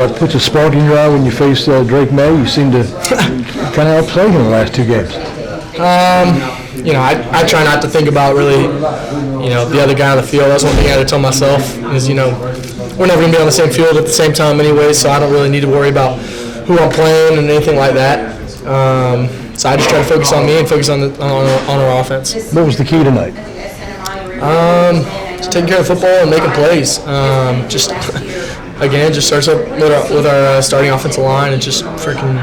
Puts a spark in your eye when you face Drake May. You seem to kind of outplay him in the last two games. I try not to think about really, the other guy on the field. That's one thing I had to tell myself is, we're never going to be on the same field at the same time anyway, so I don't really need to worry about who I'm playing and anything like that. So I just try to focus on me and focus on our offense. What was the key tonight? Just taking care of football and making plays. Just starts up with our starting offensive line and just freaking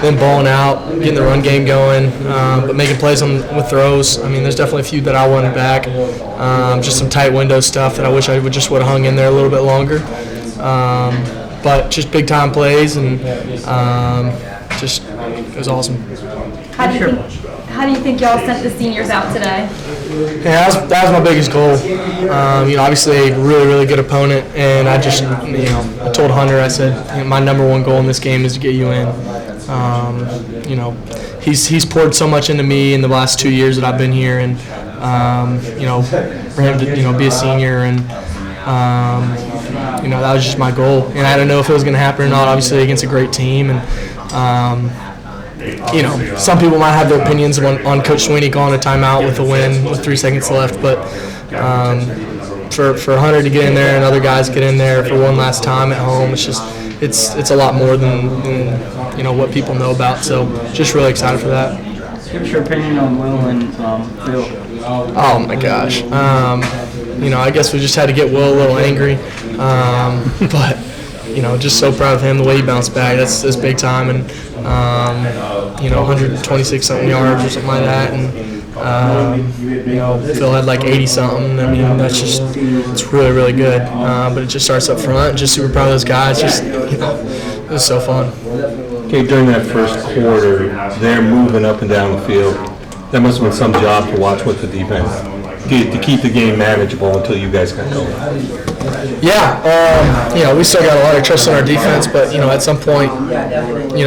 then balling out, getting the run game going, but making plays with throws. I mean, there's definitely a few that I wanted back. Just some tight window stuff that I wish I would have hung in there a little bit longer. But just big time plays and it was awesome. How do you think y'all sent the seniors out today? Yeah, that was my biggest goal. Obviously a really, really good opponent, and I just, I told Hunter, I said, my number one goal in this game is to get you in. He's poured so much into me in the last 2 years that I've been here, and for him to be a senior, and that was just my goal. And I don't know if it was going to happen or not. Obviously against a great team, and some people might have their opinions on Coach Sweeney calling a timeout with a win with 3 seconds left, but for Hunter to get in there and other guys get in there for one last time at home, it's a lot more than what people know about. So just really excited for that. What's your opinion on Will and Phil? Oh my gosh, I guess we just had to get Will a little angry, but. Just so proud of him, the way he bounced back. That's big time, and 126 something yards or something like that, and Phil had like 80 something. I mean, it's really, really good. But it just starts up front. Just super proud of those guys. It was so fun. Okay, during that first quarter, they're moving up and down the field. That must have been some job to watch with the defense to keep the game manageable until you guys got going. Yeah, we still got a lot of trust in our defense, but at some point, we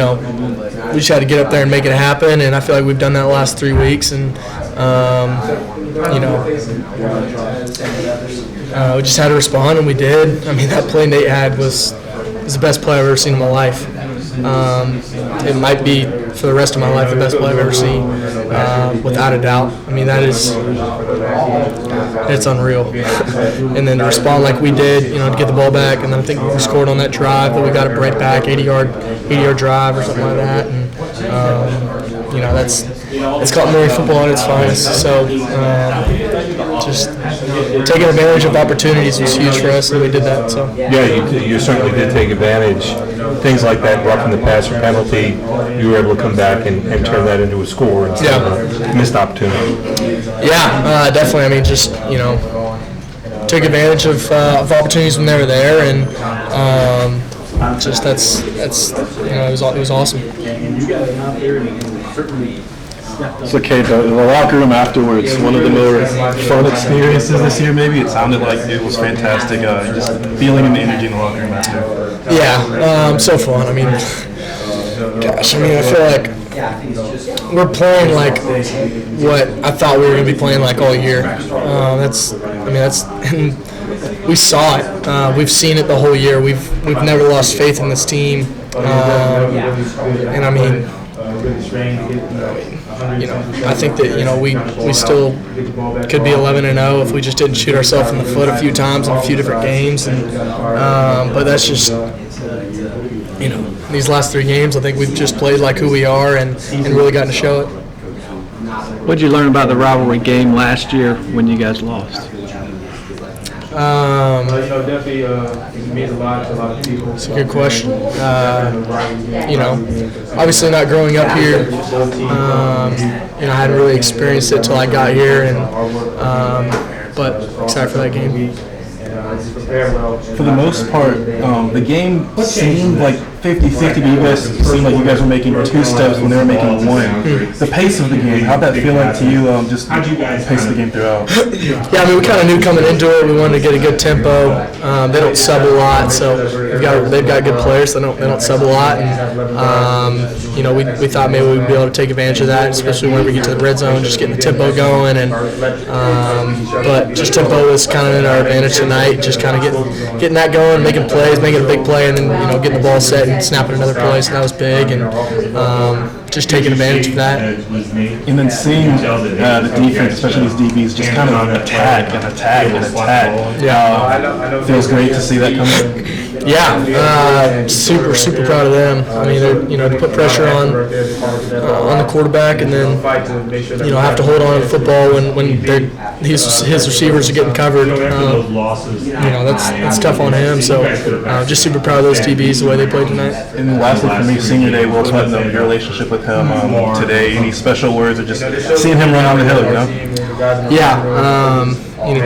just had to get up there and make it happen, and I feel like we've done that the last 3 weeks, and we just had to respond, and we did. I mean, that play Nate had was the best play I've ever seen in my life. It might be for the rest of my life the best play I've ever seen, without a doubt. I mean, it's unreal. And then to respond like we did, to get the ball back, and then I think we scored on that drive, but we got it right back, 80-yard drive or something like that, and it's culinary football at its finest. So just taking advantage of opportunities was huge for us, and we did that. So yeah, you certainly did take advantage. Things like that, roughing the passer penalty, you were able to come back and turn that into a score instead of a missed opportunity. Yeah, definitely. I mean, just took advantage of opportunities when they were there, and it was awesome. So, Cade, the locker room afterwards, one of the more fun experiences this year, maybe? It sounded like it was fantastic, just feeling and the energy in the locker room after. Yeah, so fun. I mean, gosh, I feel like we're playing like what I thought we were going to be playing like all year. And we saw it. We've seen it the whole year. We've never lost faith in this team. And I mean, I think that we still could be 11-0 if we just didn't shoot ourselves in the foot a few times in a few different games, and but that's just these last 3 games I think we've just played like who we are and really gotten to show it. What did you learn about the rivalry game last year when you guys lost? It's a good question. Obviously not growing up here, I hadn't really experienced it till I got here, and but excited for that game. For the most part, the game seemed like 50-50, but you guys seemed like you guys were making 2 steps when they were making 1. The pace of the game, how'd that feel like to you, just the pace of the game throughout? Yeah, we kind of knew coming into it we wanted to get a good tempo. They don't sub a lot, so they've got good players, so they don't sub a lot. And, we thought maybe we'd be able to take advantage of that, especially when we get to the red zone, just getting the tempo going. And but just tempo was kind of in our advantage tonight, just kind of getting that going, making plays, making a big play, and then getting the ball set and snapping another play. So that was big, and just taking advantage of that. And then seeing the defense, especially these DBs, just kind of attack. Yeah, feels great to see that coming. Yeah, super proud of them. I mean, to put pressure on the quarterback, and then have to hold on to the football when his receivers are getting covered. That's tough on him. So just super proud of those DBs the way they played tonight. And then lastly for me, senior day, Will Putnam, your relationship with him today. Any special words or just seeing him run on the hill? Yeah,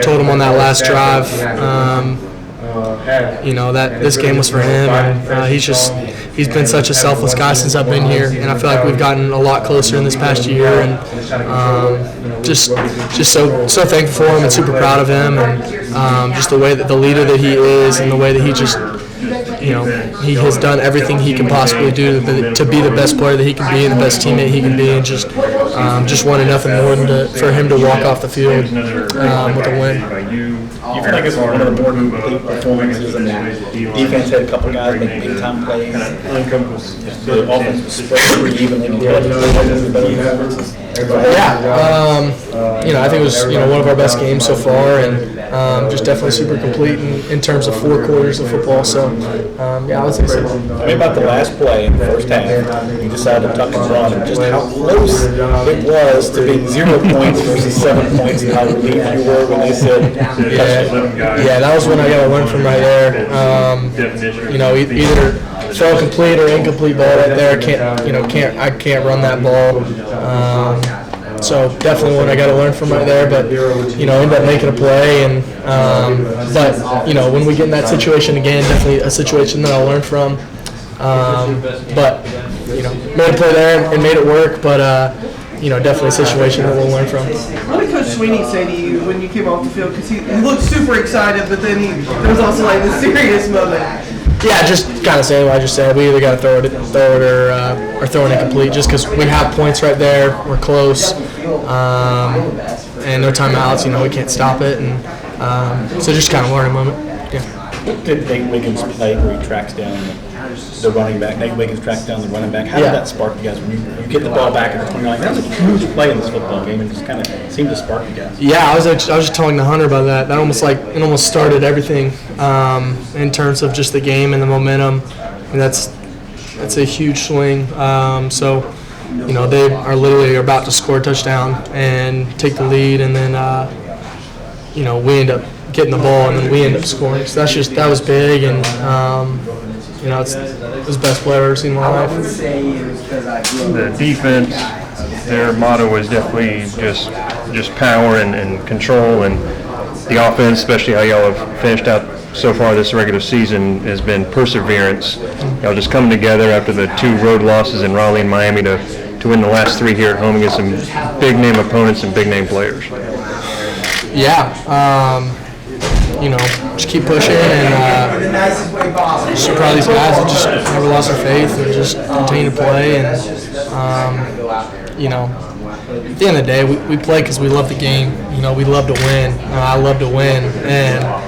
told him on that last drive. That this game was for him, and he's been such a selfless guy since I've been here, and I feel like we've gotten a lot closer in this past year, and just so thankful for him and super proud of him, and just the way that the leader that he is, and the way that he just he has done everything he can possibly do to be the best player that he can be and the best teammate he can be, and just wanted nothing more than for him to walk off the field with a win. You feel like it's one of the more complete performances, and the defense had a couple guys make big-time plays. The offense was spread pretty evenly. I think it was one of our best games so far, and just definitely super complete in terms of 4 quarters of football. So I would say so. Tell me about the last play in the first half. You decided to tuck and run, and just how close it was to being 0 points versus 7 points, and how relieved you were when they said. Yeah, that was when I got to learn from right there. Either throw a complete or incomplete ball right there. I can't run that ball. So definitely one I got to learn from right there. But end up making a play, and when we get in that situation again, definitely a situation that I'll learn from. But made a play there and made it work. But definitely a situation that we'll learn from. What did Coach Sweeney say to you when you came off the field? Because he looked super excited, but then there was also like the serious moment. Yeah, just kind of saying what I just said. We either got to throw it or throw it incomplete, just because we have points right there. We're close, and no timeouts. We can't stop it, and so just kind of learning moment. Yeah. Did Nate Wiggins play where he tracks down the running back? Nate Wiggins tracks down the running back. How did that spark you guys when you get the ball back at the 29? That was a huge play in this football game, and just kind of seemed to spark you guys. Yeah, I was just telling the Hunter about that. That almost started everything in terms of just the game and the momentum. And that's a huge swing. So they are literally about to score a touchdown and take the lead, and then we end up getting the ball, and then we end up scoring. So that was big, and it was the best play I've ever seen in my life. The defense, their motto is definitely just power and control, and the offense, especially how y'all have finished out so far this regular season, has been perseverance. Y'all just coming together after the 2 road losses in Raleigh and Miami to win the last 3 here at home against some big-name opponents and big-name players. Yeah. Just keep pushing, and just proud of these guys that just never lost their faith and just continue to play. And at the end of the day, we play because we love the game. We love to win. I love to win, and